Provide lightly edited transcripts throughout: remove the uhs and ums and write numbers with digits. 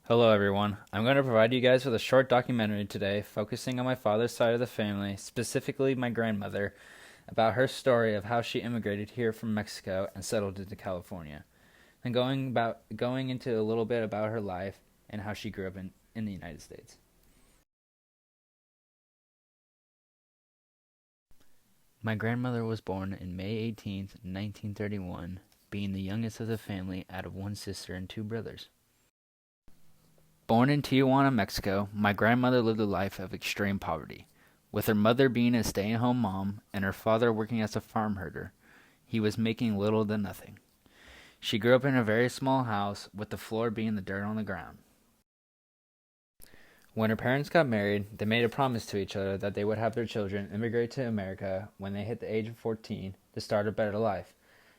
Hello, everyone. I'm going to provide you guys with a short documentary today focusing on my father's side of the family, specifically my grandmother, about her story of how she immigrated here from Mexico and settled into California, and going into a little bit about her life and how she grew up in the United States. My grandmother was born in May 18th, 1931, being the youngest of the family out of one sister and two brothers. Born in Tijuana, Mexico, my grandmother lived a life of extreme poverty, with her mother being a stay-at-home mom and her father working as a farm herder. He was making little to nothing. She grew up in a very small house, with the floor being the dirt on the ground. When her parents got married, they made a promise to each other that they would have their children immigrate to America when they hit the age of 14 to start a better life,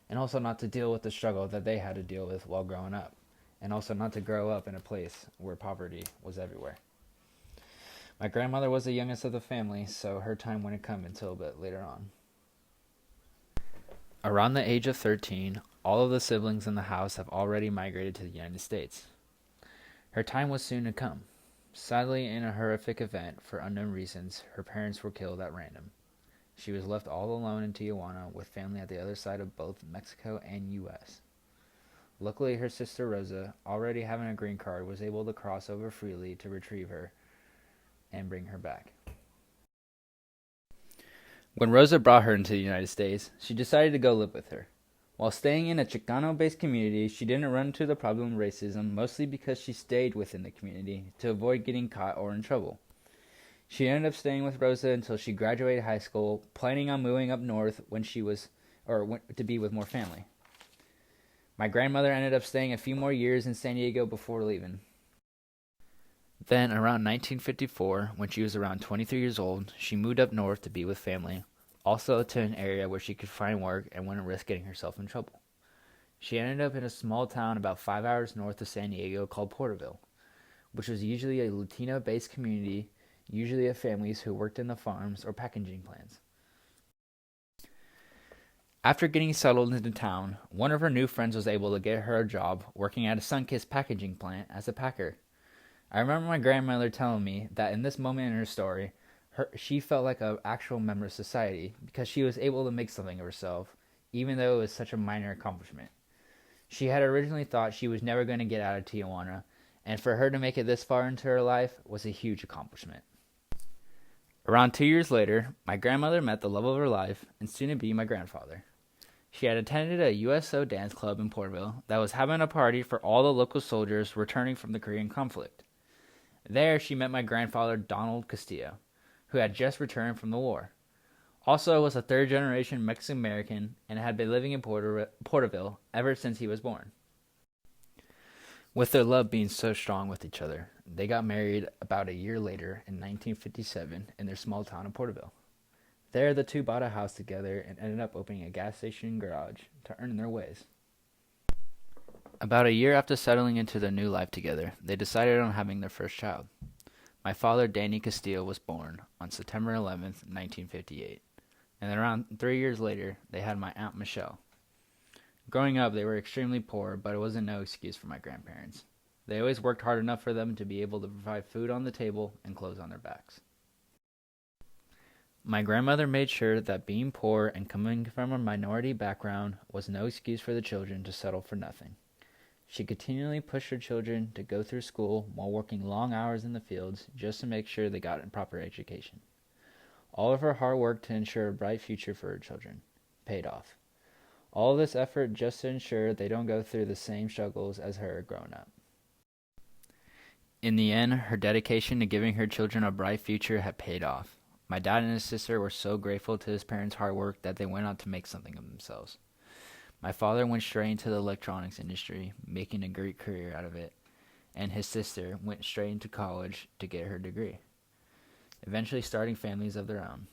and also not to deal with the struggle that they had to deal with while growing up, and also not to grow up in a place where poverty was everywhere. My grandmother was the youngest of the family, so her time wouldn't come until a bit later on. Around the age of 13, all of the siblings in the house have already migrated to the United States. Her time was soon to come. Sadly, in a horrific event, for unknown reasons, her parents were killed at random. She was left all alone in Tijuana with family at the other side of both Mexico and U.S. Luckily, her sister Rosa, already having a green card, was able to cross over freely to retrieve her and bring her back. When Rosa brought her into the United States, she decided to go live with her. While staying in a Chicano-based community, she didn't run into the problem of racism, mostly because she stayed within the community to avoid getting caught or in trouble. She ended up staying with Rosa until she graduated high school, planning on moving up north to be with more family. My grandmother ended up staying a few more years in San Diego before leaving. Then, around 1954, when she was around 23 years old, she moved up north to be with family, also to an area where she could find work and wouldn't risk getting herself in trouble. She ended up in a small town about 5 hours north of San Diego called Porterville, which was usually a Latino-based community, usually of families who worked in the farms or packaging plants. After getting settled into town, one of her new friends was able to get her a job working at a Sunkist packaging plant as a packer. I remember my grandmother telling me that in this moment in her story, she felt like an actual member of society because she was able to make something of herself, even though it was such a minor accomplishment. She had originally thought she was never going to get out of Tijuana, and for her to make it this far into her life was a huge accomplishment. Around 2 years later, my grandmother met the love of her life and soon to be my grandfather. She had attended a USO dance club in Porterville that was having a party for all the local soldiers returning from the Korean conflict. There, she met my grandfather, Jon Castillo, who had just returned from the war. Also was a third-generation Mexican-American and had been living in Porterville ever since he was born. With their love being so strong with each other, they got married about a year later in 1957 in their small town of Porterville. There, the two bought a house together and ended up opening a gas station garage to earn their ways. About a year after settling into their new life together, they decided on having their first child. My father, Danny Castillo, was born on September 11th, 1958, and then around 3 years later, they had my Aunt Michelle. Growing up, they were extremely poor, but it wasn't no excuse for my grandparents. They always worked hard enough for them to be able to provide food on the table and clothes on their backs. My grandmother made sure that being poor and coming from a minority background was no excuse for the children to settle for nothing. She continually pushed her children to go through school while working long hours in the fields just to make sure they got a proper education. All of her hard work to ensure a bright future for her children paid off. All of this effort just to ensure they don't go through the same struggles as her growing up. In the end, her dedication to giving her children a bright future had paid off. My dad and his sister were so grateful to his parents' hard work that they went on to make something of themselves. My father went straight into the electronics industry, making a great career out of it, and his sister went straight into college to get her degree, eventually starting families of their own.